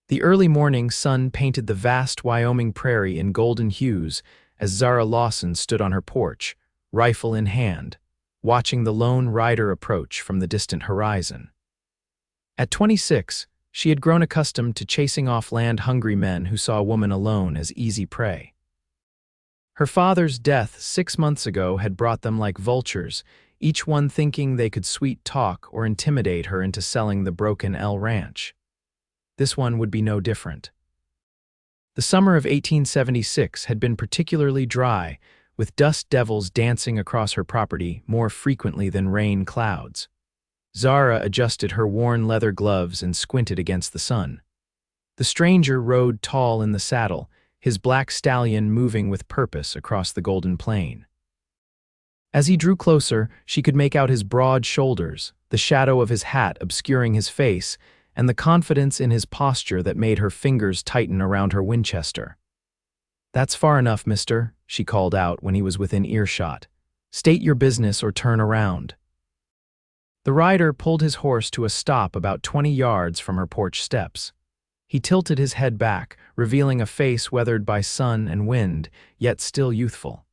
The early morning sun painted the vast Wyoming prairie in golden hues as Zara Lawson stood on her porch, rifle in hand, watching the lone rider approach from the distant horizon. At 26, she had grown accustomed to chasing off land-hungry men who saw a woman alone as easy prey. Her father's death 6 months ago had brought them like vultures, each one thinking they could sweet-talk or intimidate her into selling the Broken L Ranch. This one would be no different. The summer of 1876 had been particularly dry, with dust devils dancing across her property more frequently than rain clouds. Zara adjusted her worn leather gloves and squinted against the sun. The stranger rode tall in the saddle, his black stallion moving with purpose across the golden plain. As he drew closer, she could make out his broad shoulders, the shadow of his hat obscuring his face, and the confidence in his posture that made her fingers tighten around her Winchester. "That's far enough, mister," she called out when he was within earshot. "State your business or turn around." The rider pulled his horse to a stop about 20 yards from her porch steps. He tilted his head back, revealing a face weathered by sun and wind, yet still youthful.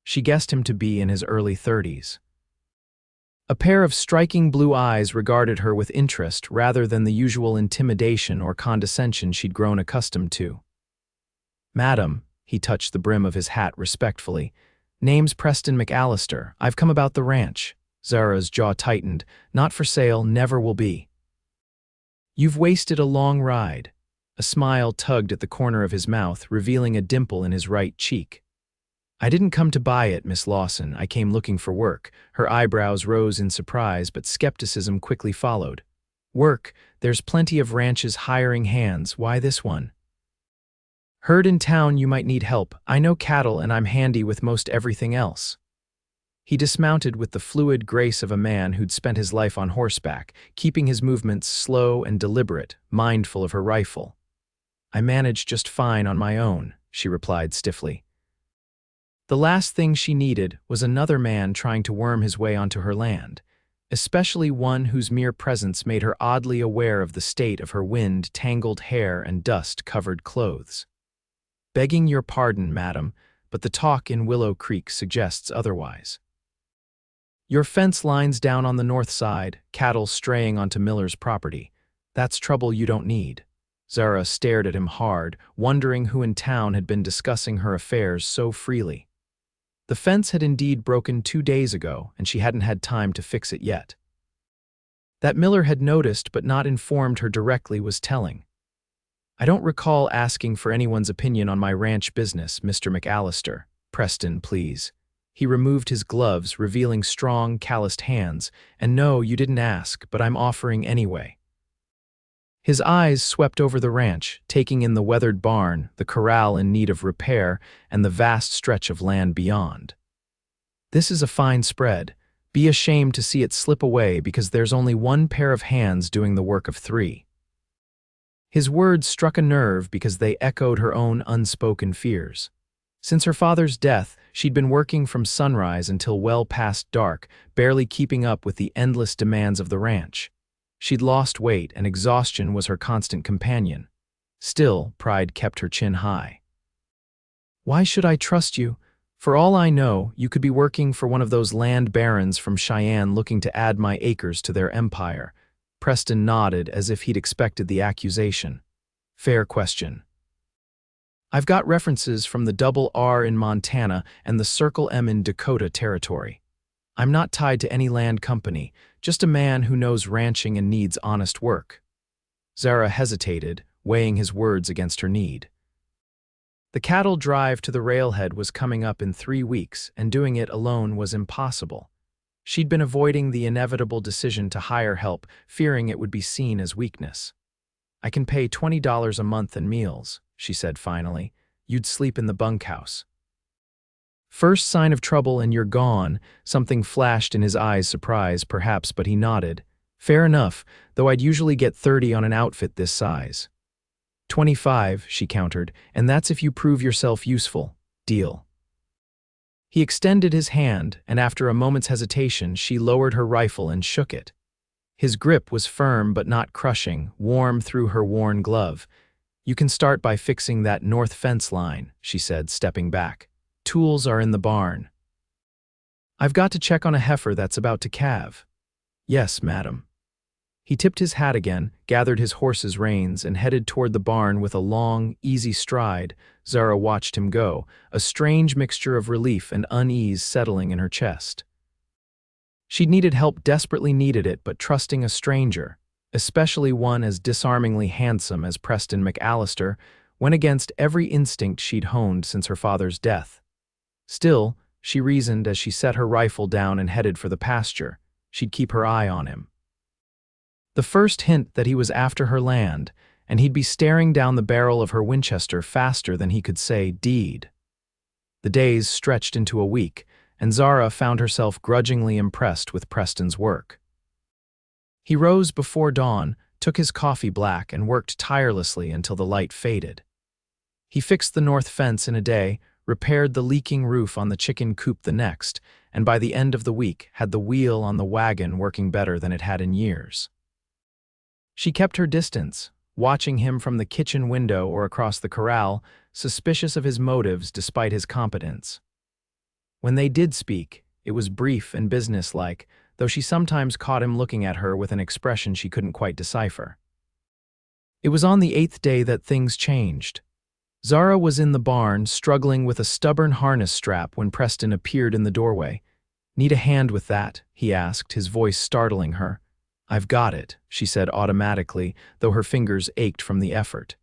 She guessed him to be in his early 30s. A pair of striking blue eyes regarded her with interest rather than the usual intimidation or condescension she'd grown accustomed to. "Madam," he touched the brim of his hat respectfully, "name's Preston McAllister. I've come about the ranch." Zara's jaw tightened. "Not for sale, never will be." "You've wasted a long ride." A smile tugged at the corner of his mouth, revealing a dimple in his right cheek. "I didn't come to buy it, Miss Lawson. I came looking for work." Her eyebrows rose in surprise, but skepticism quickly followed. "Work? There's plenty of ranches hiring hands. Why this one?" "Heard in town you might need help. I know cattle and I'm handy with most everything else." He dismounted with the fluid grace of a man who'd spent his life on horseback, keeping his movements slow and deliberate, mindful of her rifle. "I manage just fine on my own," she replied stiffly. The last thing she needed was another man trying to worm his way onto her land, especially one whose mere presence made her oddly aware of the state of her wind-tangled hair and dust-covered clothes. "Begging your pardon, madam, but the talk in Willow Creek suggests otherwise. Your fence line's down on the north side, cattle straying onto Miller's property. That's trouble you don't need." Zara stared at him hard, wondering who in town had been discussing her affairs so freely. The fence had indeed broken 2 days ago, and she hadn't had time to fix it yet. That Miller had noticed but not informed her directly was telling. "I don't recall asking for anyone's opinion on my ranch business, Mr. McAllister. Preston, please." He removed his gloves, revealing strong, calloused hands. "And no, you didn't ask, but I'm offering anyway." His eyes swept over the ranch, taking in the weathered barn, the corral in need of repair, and the vast stretch of land beyond. "This is a fine spread. Be ashamed to see it slip away because there's only one pair of hands doing the work of 3. His words struck a nerve because they echoed her own unspoken fears. Since her father's death, she'd been working from sunrise until well past dark, barely keeping up with the endless demands of the ranch. She'd lost weight, and exhaustion was her constant companion. Still, pride kept her chin high. "Why should I trust you? For all I know, you could be working for one of those land barons from Cheyenne looking to add my acres to their empire." Preston nodded as if he'd expected the accusation. "Fair question. I've got references from the Double R in Montana and the Circle M in Dakota Territory. I'm not tied to any land company, just a man who knows ranching and needs honest work." Zara hesitated, weighing his words against her need. The cattle drive to the railhead was coming up in 3 weeks, and doing it alone was impossible. She'd been avoiding the inevitable decision to hire help, fearing it would be seen as weakness. "I can pay $20 a month and meals," she said finally. "You'd sleep in the bunkhouse." "First sign of trouble and you're gone." Something flashed in his eyes, surprise perhaps, but he nodded. "Fair enough, though I'd usually get 30 on an outfit this size." 25, she countered, "and that's if you prove yourself useful. Deal." He extended his hand, and after a moment's hesitation, she lowered her rifle and shook it. His grip was firm but not crushing, warm through her worn glove. You can start by fixing that north fence line, she said, stepping back. Tools are in the barn. I've got to check on a heifer that's about to calve. Yes, madam. He tipped his hat again, gathered his horse's reins, and headed toward the barn with a long, easy stride. Zara watched him go, a strange mixture of relief and unease settling in her chest. She'd needed help, desperately needed it, but trusting a stranger, especially one as disarmingly handsome as Preston McAllister, went against every instinct she'd honed since her father's death. Still, she reasoned as she set her rifle down and headed for the pasture, she'd keep her eye on him. The first hint that he was after her land, and he'd be staring down the barrel of her Winchester faster than he could say deed. The days stretched into a week, and Zara found herself grudgingly impressed with Preston's work. He rose before dawn, took his coffee black, and worked tirelessly until the light faded. He fixed the north fence in a day, repaired the leaking roof on the chicken coop the next, and by the end of the week had the wheel on the wagon working better than it had in years. She kept her distance, watching him from the kitchen window or across the corral, suspicious of his motives despite his competence. When they did speak, it was brief and businesslike, though she sometimes caught him looking at her with an expression she couldn't quite decipher. It was on the 8th day that things changed. Zara was in the barn, struggling with a stubborn harness strap when Preston appeared in the doorway. "Need a hand with that?" he asked, his voice startling her. "I've got it," she said automatically, though her fingers ached from the effort.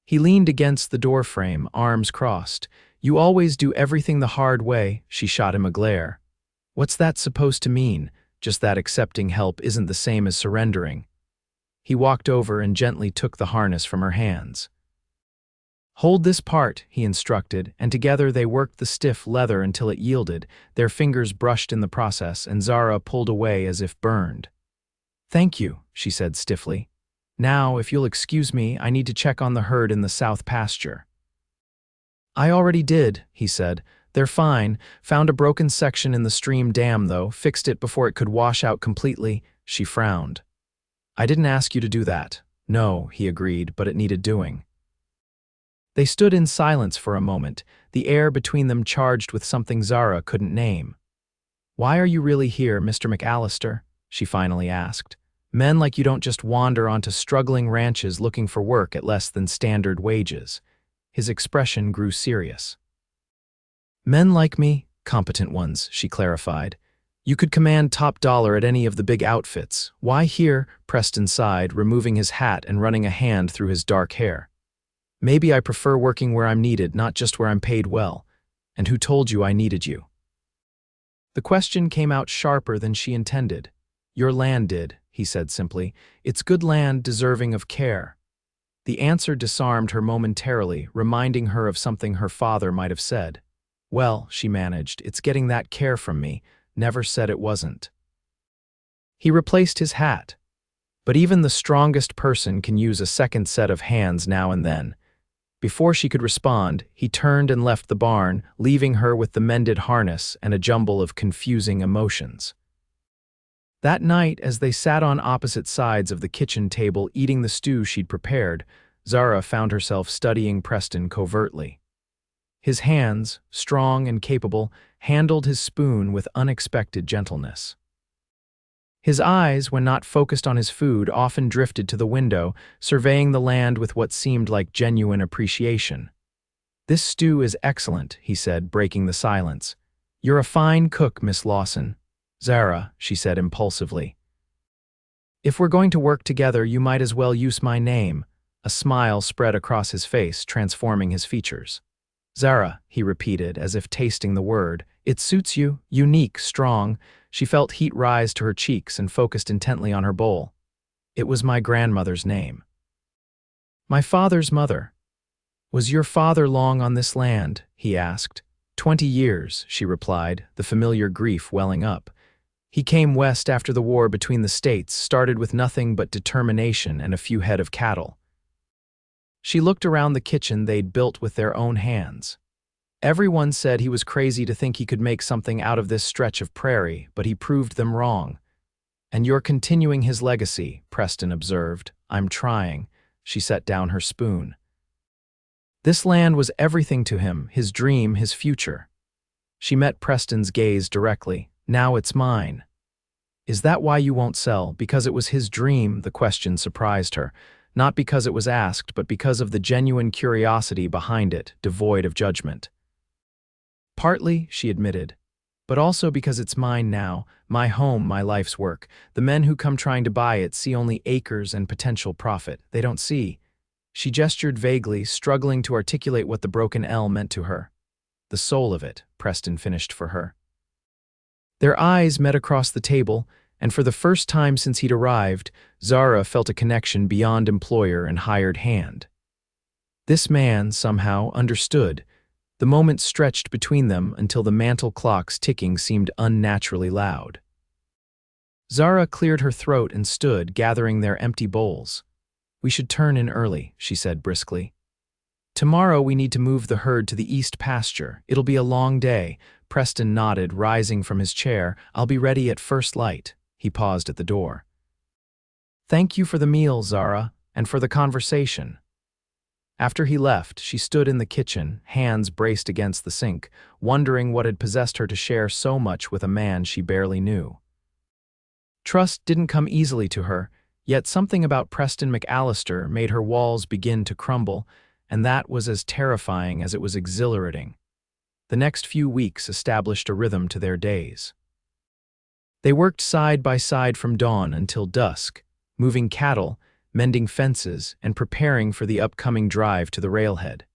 He leaned against the doorframe, arms crossed. "You always do everything the hard way," she shot him a glare. "What's that supposed to mean? Just that accepting help isn't the same as surrendering." He walked over and gently took the harness from her hands. "Hold this part," he instructed, and together they worked the stiff leather until it yielded. Their fingers brushed in the process, and Zara pulled away as if burned. "Thank you," she said stiffly. "Now, if you'll excuse me, I need to check on the herd in the south pasture." "I already did," he said. "They're fine. Found a broken section in the stream dam, though. Fixed it before it could wash out completely." She frowned. "I didn't ask you to do that." "No," he agreed, "but it needed doing." They stood in silence for a moment, the air between them charged with something Zara couldn't name. "Why are you really here, Mr. McAllister?" she finally asked. "Men like you don't just wander onto struggling ranches looking for work at less than standard wages." His expression grew serious. "Men like me, competent ones," she clarified. "You could command top dollar at any of the big outfits. Why here?" Preston sighed, removing his hat and running a hand through his dark hair. "Maybe I prefer working where I'm needed, not just where I'm paid well. And who told you I needed you?" The question came out sharper than she intended. "Your land did," he said simply. "It's good land deserving of care." The answer disarmed her momentarily, reminding her of something her father might have said. "Well," she managed, "it's getting that care from me. Never said it wasn't." He replaced his hat. But even the strongest person can use a second set of hands now and then. Before she could respond, he turned and left the barn, leaving her with the mended harness and a jumble of confusing emotions. That night, as they sat on opposite sides of the kitchen table eating the stew she'd prepared, Zara found herself studying Preston covertly. His hands, strong and capable, handled his spoon with unexpected gentleness. His eyes, when not focused on his food, often drifted to the window, surveying the land with what seemed like genuine appreciation. "This stew is excellent," he said, breaking the silence. "You're a fine cook, Miss Lawson." "Zara," she said impulsively. "If we're going to work together, you might as well use my name." A smile spread across his face, transforming his features. "Zara," he repeated, as if tasting the word. "It suits you. Unique, strong." She felt heat rise to her cheeks and focused intently on her bowl. "It was my grandmother's name." "My father's mother." "Was your father long on this land?" he asked. 20 years, she replied, the familiar grief welling up. "He came west after the war between the states, started with nothing but determination and a few head of cattle." She looked around the kitchen they'd built with their own hands. Everyone said he was crazy to think he could make something out of this stretch of prairie, but he proved them wrong. "And you're continuing his legacy," Preston observed. "I'm trying." She set down her spoon. This land was everything to him, his dream, his future. She met Preston's gaze directly. Now it's mine. Is that why you won't sell? Because it was his dream, the question surprised her. Not because it was asked, but because of the genuine curiosity behind it, devoid of judgment. Partly, she admitted, but also because it's mine now, my home, my life's work. The men who come trying to buy it see only acres and potential profit. They don't see. She gestured vaguely, struggling to articulate what the broken L meant to her. The soul of it, Preston finished for her. Their eyes met across the table, and for the first time since he'd arrived, Zara felt a connection beyond employer and hired hand. This man, somehow, understood. The moment stretched between them until the mantel clock's ticking seemed unnaturally loud. Zara cleared her throat and stood, gathering their empty bowls. "We should turn in early," she said briskly. "Tomorrow we need to move the herd to the east pasture. It'll be a long day." Preston nodded, rising from his chair. "I'll be ready at first light." He paused at the door. "Thank you for the meal, Zara, and for the conversation." After he left, she stood in the kitchen, hands braced against the sink, wondering what had possessed her to share so much with a man she barely knew. Trust didn't come easily to her, yet something about Preston McAllister made her walls begin to crumble, and that was as terrifying as it was exhilarating. The next few weeks established a rhythm to their days. They worked side by side from dawn until dusk, moving cattle, mending fences, and preparing for the upcoming drive to the railhead.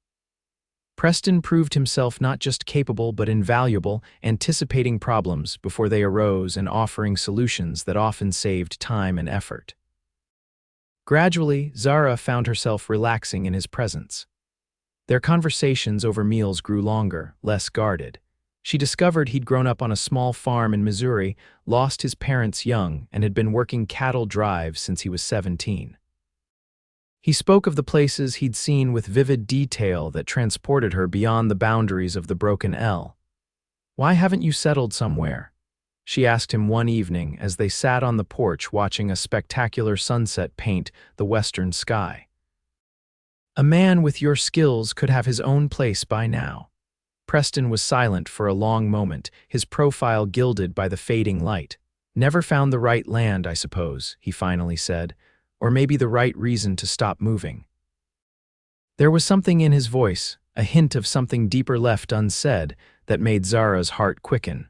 Preston proved himself not just capable but invaluable, anticipating problems before they arose and offering solutions that often saved time and effort. Gradually, Zara found herself relaxing in his presence. Their conversations over meals grew longer, less guarded. She discovered he'd grown up on a small farm in Missouri, lost his parents young, and had been working cattle drives since he was 17. He spoke of the places he'd seen with vivid detail that transported her beyond the boundaries of the broken L. "Why haven't you settled somewhere?" she asked him one evening as they sat on the porch watching a spectacular sunset paint the western sky. "A man with your skills could have his own place by now." Preston was silent for a long moment, his profile gilded by the fading light. "Never found the right land, I suppose," he finally said. "Or maybe the right reason to stop moving." There was something in his voice, a hint of something deeper left unsaid, that made Zara's heart quicken.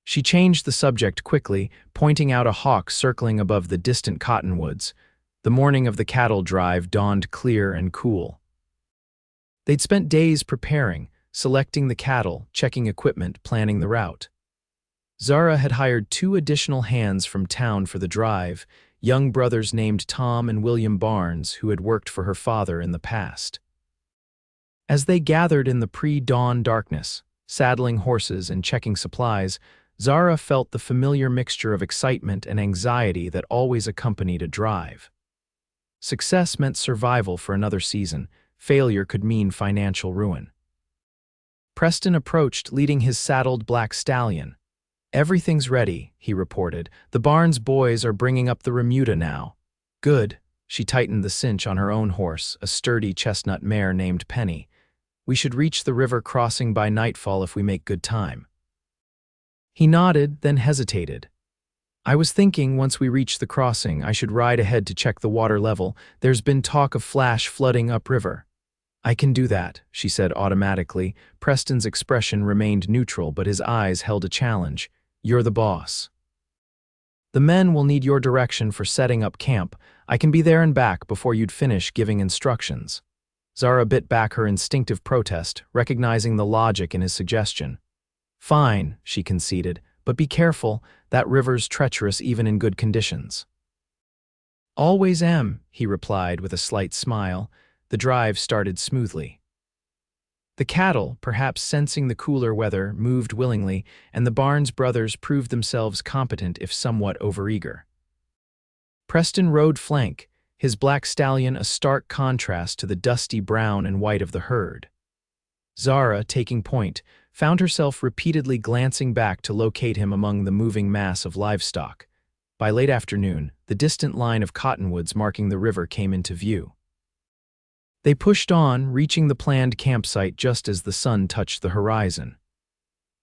She changed the subject quickly, pointing out a hawk circling above the distant cottonwoods. The morning of the cattle drive dawned clear and cool. They'd spent days preparing, selecting the cattle, checking equipment, planning the route. Zara had hired 2 additional hands from town for the drive, young brothers named Tom and William Barnes, who had worked for her father in the past. As they gathered in the pre-dawn darkness, saddling horses and checking supplies, Zara felt the familiar mixture of excitement and anxiety that always accompanied a drive. Success meant survival for another season. Failure could mean financial ruin. Preston approached, leading his saddled black stallion. "Everything's ready," he reported. "The Barnes boys are bringing up the remuda now." "Good." She tightened the cinch on her own horse, a sturdy chestnut mare named Penny. "We should reach the river crossing by nightfall if we make good time." He nodded, then hesitated. "I was thinking once we reach the crossing, I should ride ahead to check the water level. There's been talk of flash flooding upriver." "I can do that," she said automatically. Preston's expression remained neutral, but his eyes held a challenge. "You're the boss. The men will need your direction for setting up camp. I can be there and back before you'd finish giving instructions." Zara bit back her instinctive protest, recognizing the logic in his suggestion. "Fine," she conceded, "but be careful. That river's treacherous even in good conditions." "Always am," he replied with a slight smile. The drive started smoothly. The cattle, perhaps sensing the cooler weather, moved willingly, and the Barnes brothers proved themselves competent if somewhat overeager. Preston rode flank, his black stallion a stark contrast to the dusty brown and white of the herd. Zara, taking point, found herself repeatedly glancing back to locate him among the moving mass of livestock. By late afternoon, the distant line of cottonwoods marking the river came into view. They pushed on, reaching the planned campsite just as the sun touched the horizon.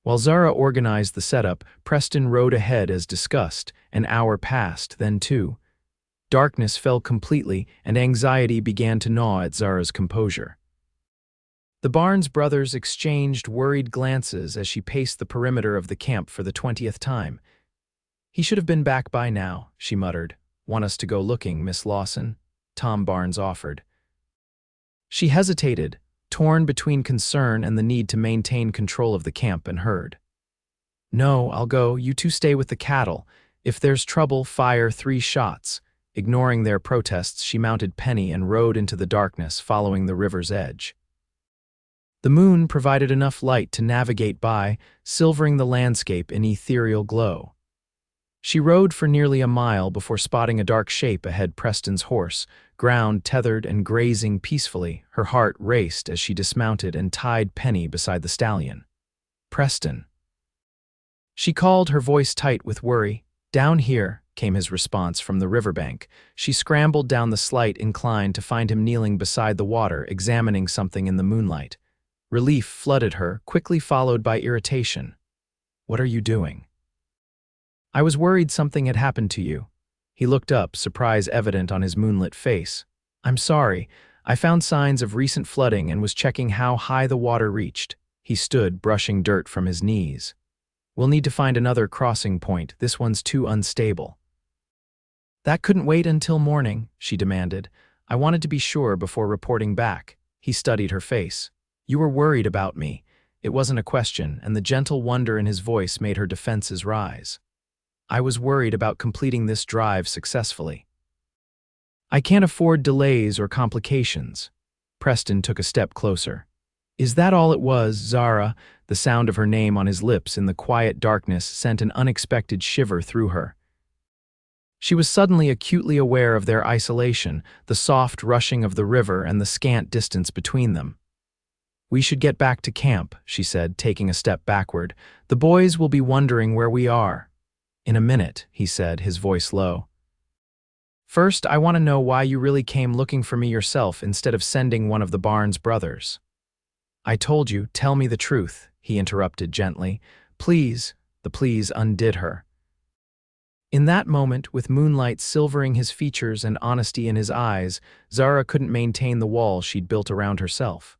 While Zara organized the setup, Preston rode ahead as discussed. An hour passed, then two. Darkness fell completely, and anxiety began to gnaw at Zara's composure. The Barnes brothers exchanged worried glances as she paced the perimeter of the camp for the 20th time. "He should have been back by now," she muttered. "Want us to go looking, Miss Lawson?" Tom Barnes offered. She hesitated, torn between concern and the need to maintain control of the camp and herd. "No, I'll go. You two stay with the cattle. If there's trouble, fire 3 shots." Ignoring their protests, she mounted Penny and rode into the darkness, following the river's edge. The moon provided enough light to navigate by, silvering the landscape in ethereal glow. She rode for nearly a mile before spotting a dark shape ahead. Preston's horse, ground tethered and grazing peacefully. Her heart raced as she dismounted and tied Penny beside the stallion. "Preston." She called, her voice tight with worry. "Down here," came his response from the riverbank. She scrambled down the slight incline to find him kneeling beside the water, examining something in the moonlight. Relief flooded her, quickly followed by irritation. "What are you doing?" "I was worried something had happened to you." He looked up, surprise evident on his moonlit face. "I'm sorry. I found signs of recent flooding and was checking how high the water reached." He stood, brushing dirt from his knees. "We'll need to find another crossing point. This one's too unstable." "That couldn't wait until morning," she demanded. "I wanted to be sure before reporting back." He studied her face. "You were worried about me." It wasn't a question, and the gentle wonder in his voice made her defenses rise. "I was worried about completing this drive successfully. I can't afford delays or complications." Preston took a step closer. "Is that all it was, Zara?" The sound of her name on his lips in the quiet darkness sent an unexpected shiver through her. She was suddenly acutely aware of their isolation, the soft rushing of the river and the scant distance between them. "We should get back to camp," she said, taking a step backward. "The boys will be wondering where we are." "In a minute," he said, his voice low. "First, I want to know why you really came looking for me yourself instead of sending one of the Barnes brothers." "I told you, tell me the truth," he interrupted gently. "Please." The please undid her. In that moment, with moonlight silvering his features and honesty in his eyes, Zara couldn't maintain the wall she'd built around herself.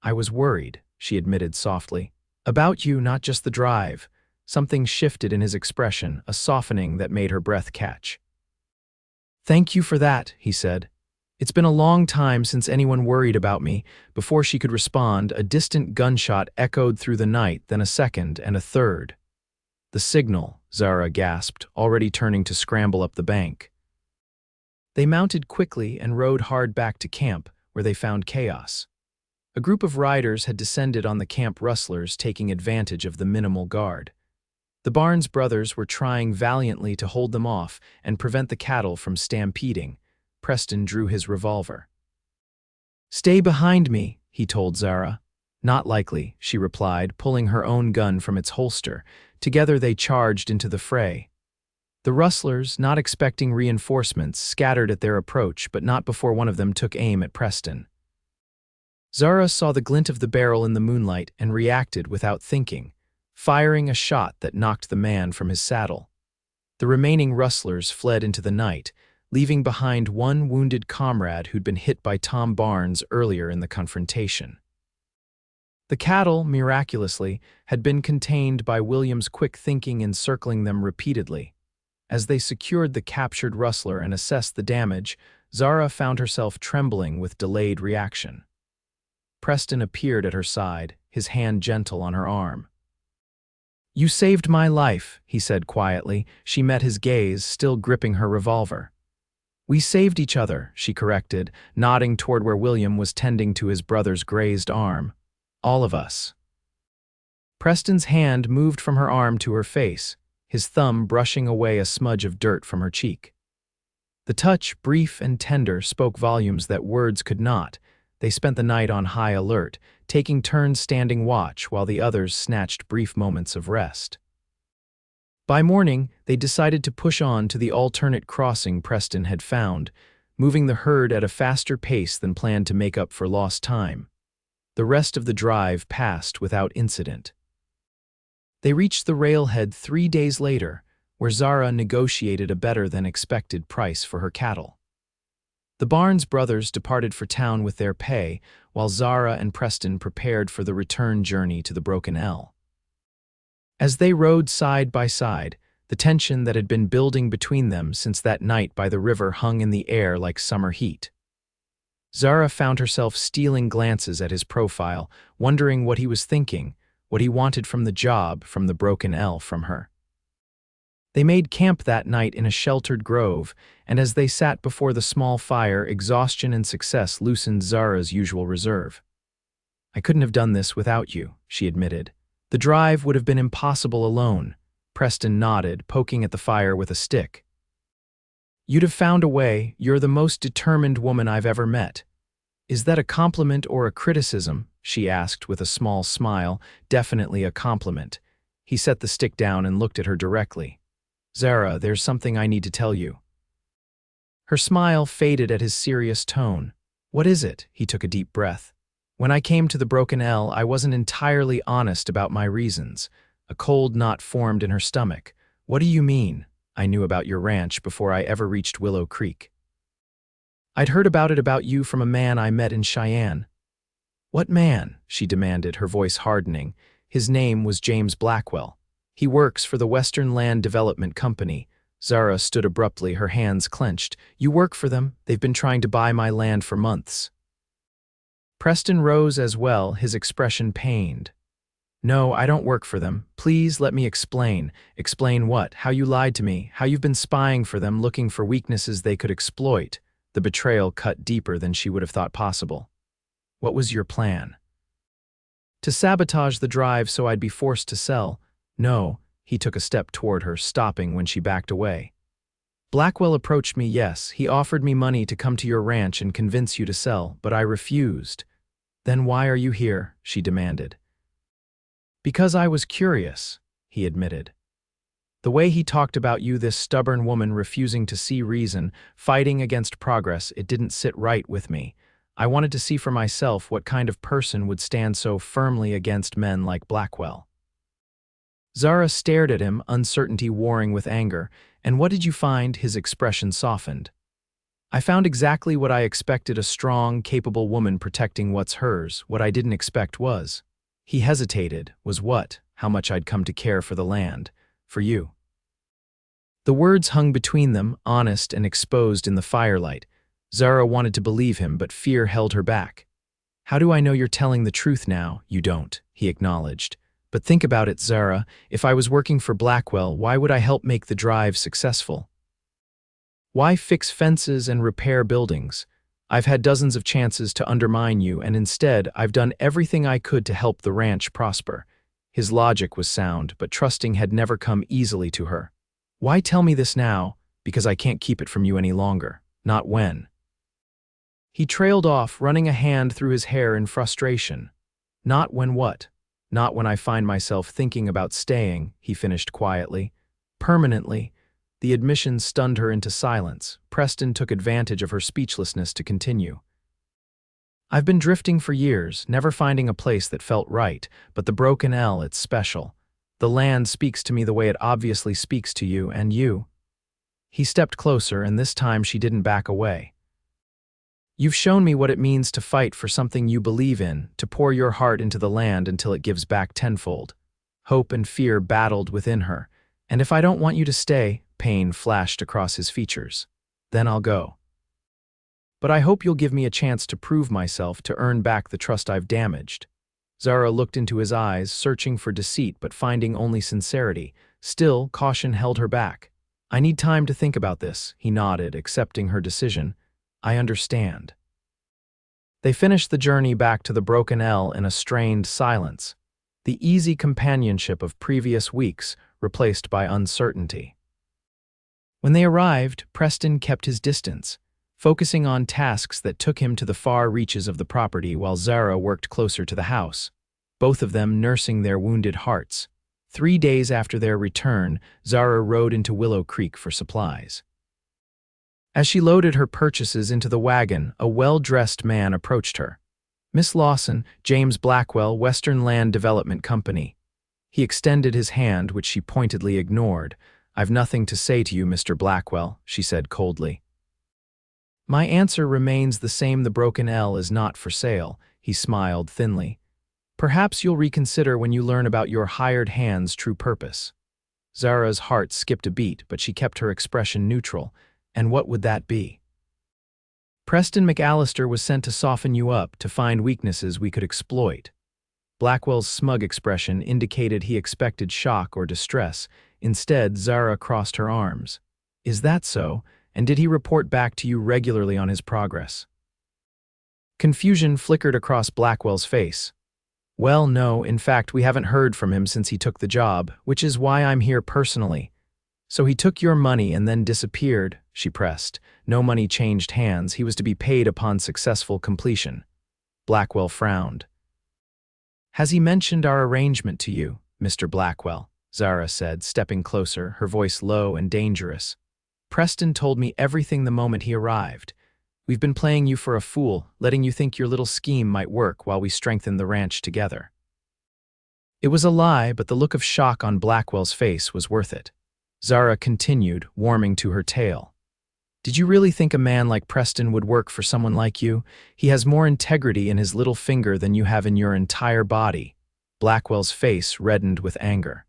"I was worried," she admitted softly. "About you, not just the drive." Something shifted in his expression, a softening that made her breath catch. "Thank you for that," he said. "It's been a long time since anyone worried about me." Before she could respond, a distant gunshot echoed through the night, then a second and a third. "The signal," Zara gasped, already turning to scramble up the bank. They mounted quickly and rode hard back to camp, where they found chaos. A group of riders had descended on the camp Rustlers, taking advantage of the minimal guard. The Barnes brothers were trying valiantly to hold them off and prevent the cattle from stampeding. Preston drew his revolver. "Stay behind me," he told Zara. "Not likely," she replied, pulling her own gun from its holster. Together they charged into the fray. The Rustlers, not expecting reinforcements, scattered at their approach, but not before one of them took aim at Preston. Zara saw the glint of the barrel in the moonlight and reacted without thinking, firing a shot that knocked the man from his saddle. The remaining Rustlers fled into the night, leaving behind one wounded comrade who'd been hit by Tom Barnes earlier in the confrontation. The cattle, miraculously, had been contained by William's quick thinking, encircling them repeatedly. As they secured the captured rustler and assessed the damage, Zara found herself trembling with delayed reaction. Preston appeared at her side, his hand gentle on her arm. "You saved my life," he said quietly. She met his gaze, still gripping her revolver. "We saved each other," she corrected, nodding toward where William was tending to his brother's grazed arm. "All of us." Preston's hand moved from her arm to her face, his thumb brushing away a smudge of dirt from her cheek. The touch, brief and tender, spoke volumes that words could not. They spent the night on high alert, taking turns standing watch while the others snatched brief moments of rest. By morning, they decided to push on to the alternate crossing Preston had found. moving the herd at a faster pace than planned to make up for lost time. The rest of the drive passed without incident. They reached the railhead 3 days later, where Zara negotiated a better-than-expected price for her cattle. The Barnes brothers departed for town with their pay, while Zara and Preston prepared for the return journey to the Broken L. As they rode side by side, the tension that had been building between them since that night by the river hung in the air like summer heat. Zara found herself stealing glances at his profile, wondering what he was thinking, what he wanted from the job, from the Broken L, from her. They made camp that night in a sheltered grove, and as they sat before the small fire, exhaustion and success loosened Zara's usual reserve. "I couldn't have done this without you," she admitted. "The drive would have been impossible alone." Preston nodded, poking at the fire with a stick. "You'd have found a way. You're the most determined woman I've ever met." "Is that a compliment or a criticism?" she asked with a small smile. "Definitely a compliment." He set the stick down and looked at her directly. "Zara, there's something I need to tell you." Her smile faded at his serious tone. "What is it?" He took a deep breath. "When I came to the Broken L, I wasn't entirely honest about my reasons." A cold knot formed in her stomach. "What do you mean?" "I knew about your ranch before I ever reached Willow Creek. I'd heard about you from a man I met in Cheyenne." "What man?" she demanded, her voice hardening. "His name was James Blackwell. He works for the Western Land Development Company." Zara stood abruptly, her hands clenched. "You work for them? They've been trying to buy my land for months." Preston rose as well, his expression pained. "No, I don't work for them. Please let me explain." "Explain what? How you lied to me, how you've been spying for them, looking for weaknesses they could exploit." The betrayal cut deeper than she would have thought possible. "What was your plan?" "To sabotage the drive so I'd be forced to sell." "No." He took a step toward her, stopping when she backed away. "Blackwell approached me, yes. He offered me money to come to your ranch and convince you to sell, but I refused." "Then why are you here?" she demanded. "Because I was curious," he admitted. "The way he talked about you, this stubborn woman refusing to see reason, fighting against progress, it didn't sit right with me. I wanted to see for myself what kind of person would stand so firmly against men like Blackwell." Zara stared at him, uncertainty warring with anger. "And what did you find?" His expression softened. "I found exactly what I expected, a strong, capable woman protecting what's hers. What I didn't expect was..." He hesitated. "Was what?" "How much I'd come to care for the land. For you." The words hung between them, honest and exposed in the firelight. Zara wanted to believe him, but fear held her back. "How do I know you're telling the truth now?" "You don't," he acknowledged. "But think about it, Zara. If I was working for Blackwell, why would I help make the drive successful? Why fix fences and repair buildings? I've had dozens of chances to undermine you, and instead, I've done everything I could to help the ranch prosper." His logic was sound, but trusting had never come easily to her. "Why tell me this now?" "Because I can't keep it from you any longer. Not when." He trailed off, running a hand through his hair in frustration. "Not when what?" "Not when I find myself thinking about staying," he finished quietly. "Permanently." The admission stunned her into silence. Preston took advantage of her speechlessness to continue. "I've been drifting for years, never finding a place that felt right, but the Broken L, it's special. The land speaks to me the way it obviously speaks to you, and you." He stepped closer, and this time she didn't back away. "You've shown me what it means to fight for something you believe in, to pour your heart into the land until it gives back tenfold." Hope and fear battled within her. "And if I don't want you to stay," pain flashed across his features, "then I'll go. But I hope you'll give me a chance to prove myself, to earn back the trust I've damaged." Zara looked into his eyes, searching for deceit but finding only sincerity. Still, caution held her back. "I need time to think about this," he nodded, accepting her decision. "I understand." They finished the journey back to the Broken L in a strained silence, the easy companionship of previous weeks replaced by uncertainty. When they arrived, Preston kept his distance, focusing on tasks that took him to the far reaches of the property while Zara worked closer to the house, both of them nursing their wounded hearts. 3 days after their return, Zara rode into Willow Creek for supplies. As she loaded her purchases into the wagon, a well-dressed man approached her. "Miss Lawson, James Blackwell, Western Land Development Company." He extended his hand, which she pointedly ignored. "I've nothing to say to you, Mr. Blackwell," she said coldly. "My answer remains the same. The broken L is not for sale," he smiled thinly. "Perhaps you'll reconsider when you learn about your hired hand's true purpose." Zara's heart skipped a beat, but she kept her expression neutral. "And what would that be?" "Preston McAllister was sent to soften you up, to find weaknesses we could exploit." Blackwell's smug expression indicated he expected shock or distress. Instead, Zara crossed her arms. "Is that so? And did he report back to you regularly on his progress?" Confusion flickered across Blackwell's face. "Well, no, in fact, we haven't heard from him since he took the job, which is why I'm here personally." "So he took your money and then disappeared," she pressed. "No money changed hands. He was to be paid upon successful completion." Blackwell frowned. "Has he mentioned our arrangement to you, Mr. Blackwell?" Zara said, stepping closer, her voice low and dangerous. "Preston told me everything the moment he arrived. We've been playing you for a fool, letting you think your little scheme might work while we strengthen the ranch together." It was a lie, but the look of shock on Blackwell's face was worth it. Zara continued, warming to her tale. "Did you really think a man like Preston would work for someone like you? He has more integrity in his little finger than you have in your entire body." Blackwell's face reddened with anger.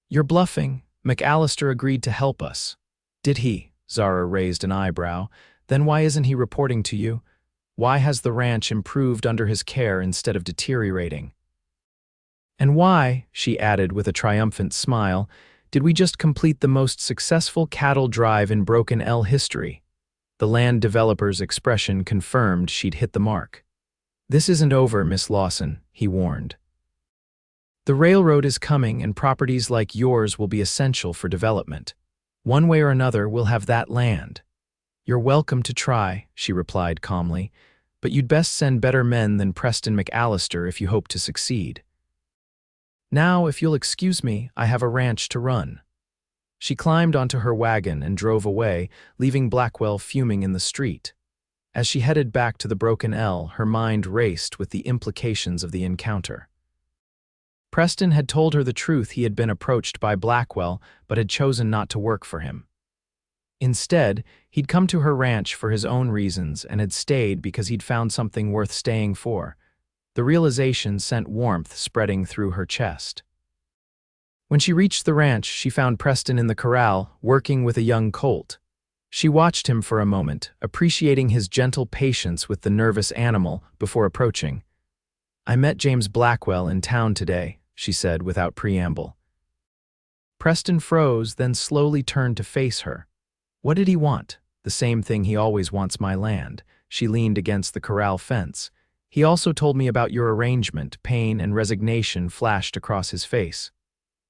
"You're bluffing. McAllister agreed to help us." "Did he?" Zara raised an eyebrow. "Then why isn't he reporting to you? Why has the ranch improved under his care instead of deteriorating? And why," she added with a triumphant smile, "did we just complete the most successful cattle drive in Broken L history?" The land developer's expression confirmed she'd hit the mark. "This isn't over, Miss Lawson," he warned. "The railroad is coming, and properties like yours will be essential for development. One way or another, we'll have that land." "You're welcome to try," she replied calmly, "but you'd best send better men than Preston McAllister if you hope to succeed. Now, if you'll excuse me, I have a ranch to run." She climbed onto her wagon and drove away, leaving Blackwell fuming in the street. As she headed back to the Broken L, her mind raced with the implications of the encounter. Preston had told her the truth. He had been approached by Blackwell, but had chosen not to work for him. Instead, he'd come to her ranch for his own reasons and had stayed because he'd found something worth staying for. The realization sent warmth spreading through her chest. When she reached the ranch, she found Preston in the corral, working with a young colt. She watched him for a moment, appreciating his gentle patience with the nervous animal before approaching. "I met James Blackwell in town today," she said without preamble. Preston froze, then slowly turned to face her. "What did he want?" "The same thing he always wants, my land." She leaned against the corral fence. "He also told me about your arrangement." Pain and resignation flashed across his face.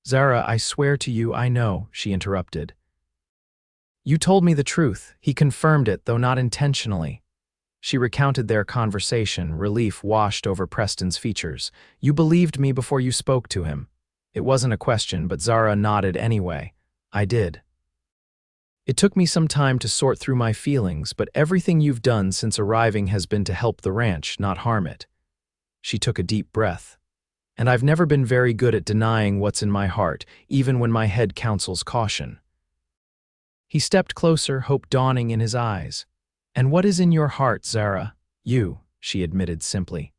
"Zara, I swear to you I know," she interrupted. "You told me the truth." He confirmed it, though not intentionally. She recounted their conversation. Relief washed over Preston's features. "You believed me before you spoke to him." It wasn't a question, but Zara nodded anyway. "I did. It took me some time to sort through my feelings, but everything you've done since arriving has been to help the ranch, not harm it." She took a deep breath. "And I've never been very good at denying what's in my heart, even when my head counsels caution." He stepped closer, hope dawning in his eyes. "And what is in your heart, Zara?" "You," she admitted simply.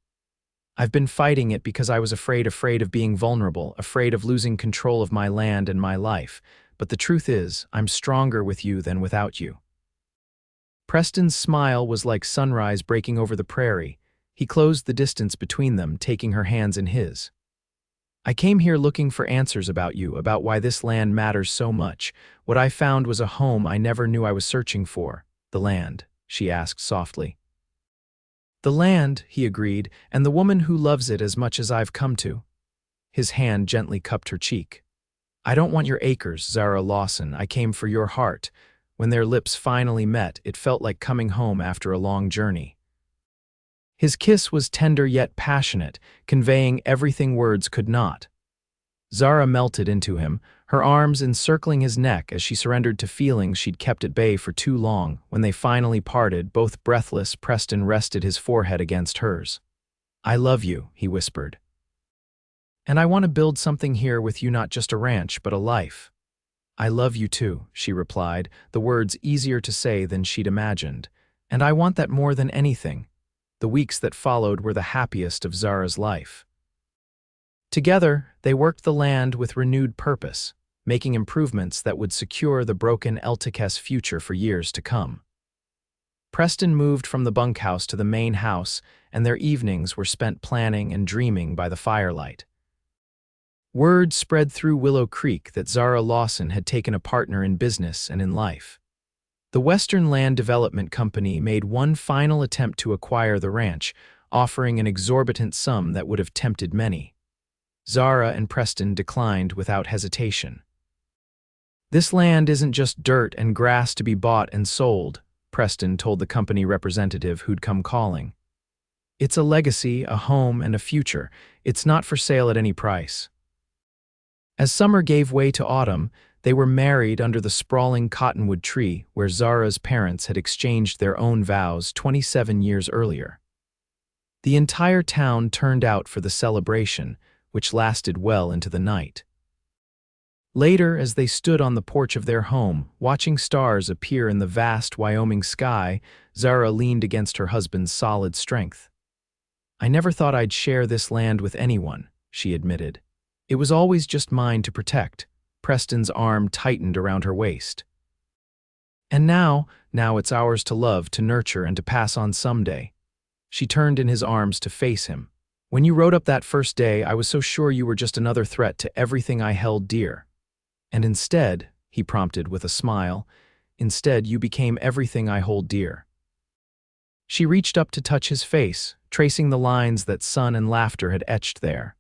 "I've been fighting it because I was afraid of being vulnerable, afraid of losing control of my land and my life. But the truth is, I'm stronger with you than without you." Preston's smile was like sunrise breaking over the prairie. He closed the distance between them, taking her hands in his. "I came here looking for answers about you, about why this land matters so much. What I found was a home I never knew I was searching for." "The land?" she asked softly. "The land," he agreed, "and the woman who loves it as much as I've come to." His hand gently cupped her cheek. "I don't want your acres, Zara Lawson. I came for your heart." When their lips finally met, it felt like coming home after a long journey. His kiss was tender yet passionate, conveying everything words could not. Zara melted into him, her arms encircling his neck as she surrendered to feelings she'd kept at bay for too long. When they finally parted, both breathless, Preston rested his forehead against hers. "I love you," he whispered. "And I want to build something here with you, not just a ranch, but a life." "I love you too," she replied, the words easier to say than she'd imagined. "And I want that more than anything." The weeks that followed were the happiest of Zara's life. Together, they worked the land with renewed purpose, making improvements that would secure the broken Eltic's future for years to come. Preston moved from the bunkhouse to the main house, and their evenings were spent planning and dreaming by the firelight. Word spread through Willow Creek that Zara Lawson had taken a partner in business and in life. The Western Land Development Company made one final attempt to acquire the ranch, offering an exorbitant sum that would have tempted many. Zara and Preston declined without hesitation. "This land isn't just dirt and grass to be bought and sold," Preston told the company representative who'd come calling. "It's a legacy, a home, and a future. It's not for sale at any price." As summer gave way to autumn, they were married under the sprawling cottonwood tree where Zara's parents had exchanged their own vows 27 years earlier. The entire town turned out for the celebration, which lasted well into the night. Later, as they stood on the porch of their home, watching stars appear in the vast Wyoming sky, Zara leaned against her husband's solid strength. "I never thought I'd share this land with anyone," she admitted. "It was always just mine to protect." Preston's arm tightened around her waist. "And now it's ours to love, to nurture, and to pass on someday." She turned in his arms to face him. "When you rode up that first day, I was so sure you were just another threat to everything I held dear. And instead," he prompted with a smile, "instead you became everything I hold dear." She reached up to touch his face, tracing the lines that sun and laughter had etched there.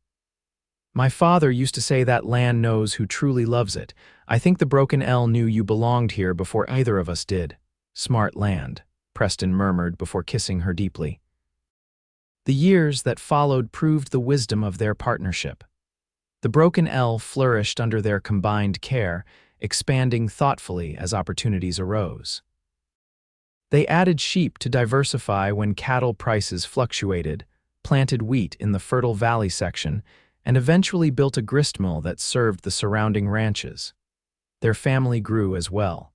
"My father used to say that land knows who truly loves it. I think the broken L knew you belonged here before either of us did." "Smart land," Preston murmured before kissing her deeply. The years that followed proved the wisdom of their partnership. The broken L flourished under their combined care, expanding thoughtfully as opportunities arose. They added sheep to diversify when cattle prices fluctuated, planted wheat in the Fertile Valley section, and eventually built a gristmill that served the surrounding ranches. Their family grew as well.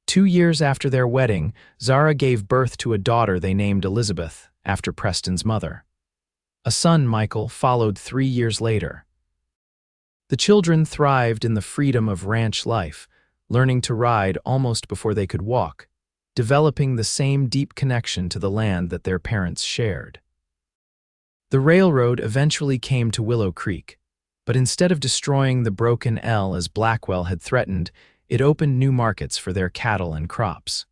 2 years after their wedding, Zara gave birth to a daughter they named Elizabeth, after Preston's mother. A son, Michael, followed 3 years later. The children thrived in the freedom of ranch life, learning to ride almost before they could walk, developing the same deep connection to the land that their parents shared. The railroad eventually came to Willow Creek, but instead of destroying the broken L as Blackwell had threatened, it opened new markets for their cattle and crops.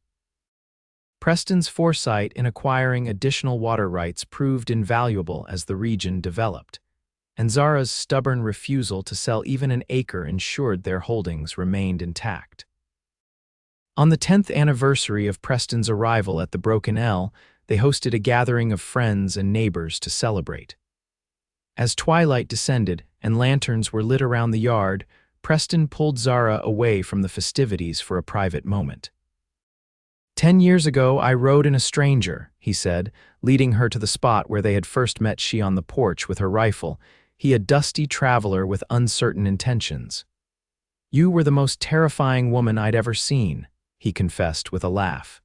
Preston's foresight in acquiring additional water rights proved invaluable as the region developed, and Zara's stubborn refusal to sell even an acre ensured their holdings remained intact. On the 10th anniversary of Preston's arrival at the Broken L, they hosted a gathering of friends and neighbors to celebrate. As twilight descended and lanterns were lit around the yard, Preston pulled Zara away from the festivities for a private moment. "10 years ago, I rode in a stranger," he said, leading her to the spot where they had first met. She on the porch with her rifle, he a dusty traveler with uncertain intentions. "You were the most terrifying woman I'd ever seen," he confessed with a laugh.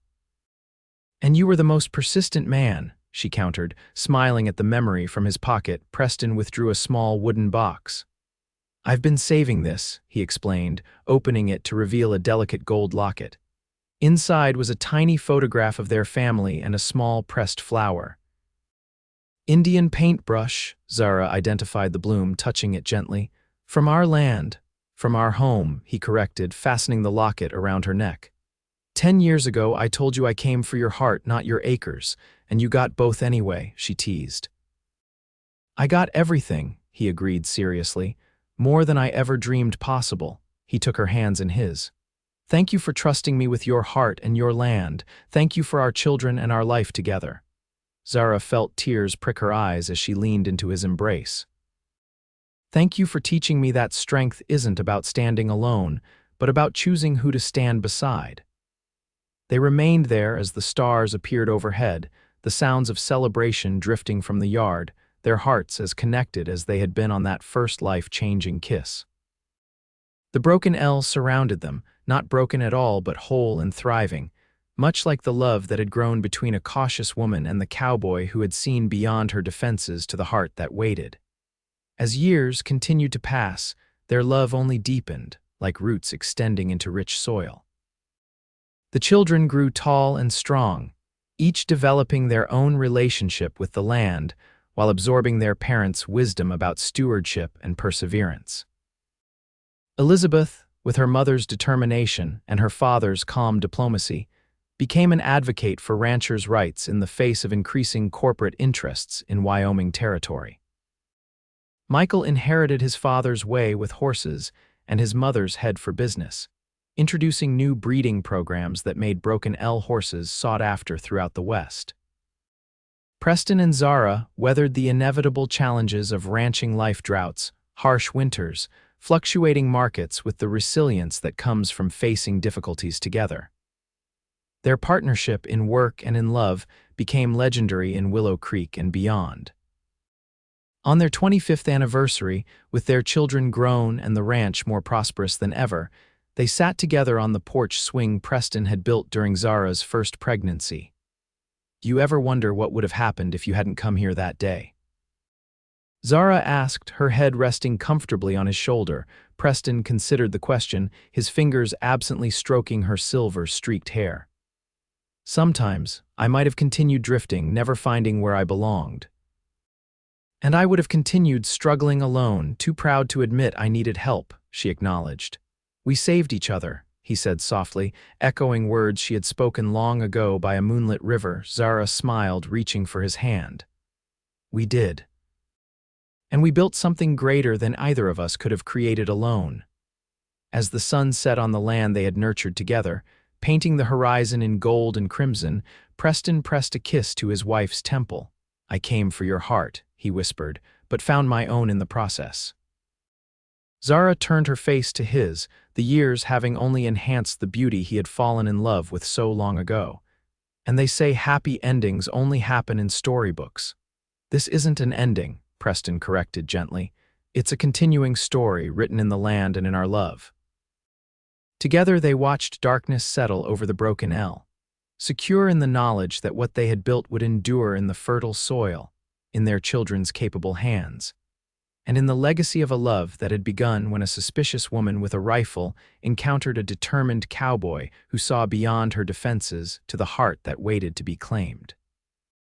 "And you were the most persistent man," she countered, smiling at the memory. From his pocket, Preston withdrew a small wooden box. "I've been saving this," he explained, opening it to reveal a delicate gold locket. Inside was a tiny photograph of their family and a small pressed flower. "Indian paintbrush," Zara identified the bloom, touching it gently. "From our land, from our home," he corrected, fastening the locket around her neck. 10 years ago, I told you I came for your heart, not your acres, and you got both anyway," she teased. "I got everything," he agreed seriously. "More than I ever dreamed possible." He took her hands in his. "Thank you for trusting me with your heart and your land. Thank you for our children and our life together." Zara felt tears prick her eyes as she leaned into his embrace. Thank you for teaching me that strength isn't about standing alone, but about choosing who to stand beside. They remained there as the stars appeared overhead, the sounds of celebration drifting from the yard, their hearts as connected as they had been on that first life-changing kiss. The broken L surrounded them, not broken at all but whole and thriving, much like the love that had grown between a cautious woman and the cowboy who had seen beyond her defenses to the heart that waited. As years continued to pass, their love only deepened, like roots extending into rich soil. The children grew tall and strong, each developing their own relationship with the land while absorbing their parents' wisdom about stewardship and perseverance. Elizabeth, with her mother's determination and her father's calm diplomacy, became an advocate for ranchers' rights in the face of increasing corporate interests in Wyoming territory. Michael inherited his father's way with horses and his mother's head for business, introducing new breeding programs that made Broken L horses sought after throughout the West. Preston and Zara weathered the inevitable challenges of ranching life droughts, harsh winters, fluctuating markets with the resilience that comes from facing difficulties together. Their partnership in work and in love became legendary in Willow Creek and beyond. On their 25th anniversary, with their children grown and the ranch more prosperous than ever, they sat together on the porch swing Preston had built during Zara's first pregnancy. You ever wonder what would have happened if you hadn't come here that day? Zara asked, her head resting comfortably on his shoulder. Preston considered the question, his fingers absently stroking her silver-streaked hair. Sometimes, I might have continued drifting, never finding where I belonged. And I would have continued struggling alone, too proud to admit I needed help, she acknowledged. We saved each other, he said softly, echoing words she had spoken long ago by a moonlit river. Zara smiled, reaching for his hand. We did. And we built something greater than either of us could have created alone. As the sun set on the land they had nurtured together, painting the horizon in gold and crimson, Preston pressed a kiss to his wife's temple. I came for your heart, he whispered, but found my own in the process. Zara turned her face to his, the years having only enhanced the beauty he had fallen in love with so long ago. And they say happy endings only happen in storybooks. This isn't an ending, Preston corrected gently. It's a continuing story written in the land and in our love. Together they watched darkness settle over the Broken L, secure in the knowledge that what they had built would endure in the fertile soil, in their children's capable hands, and in the legacy of a love that had begun when a suspicious woman with a rifle encountered a determined cowboy who saw beyond her defenses to the heart that waited to be claimed.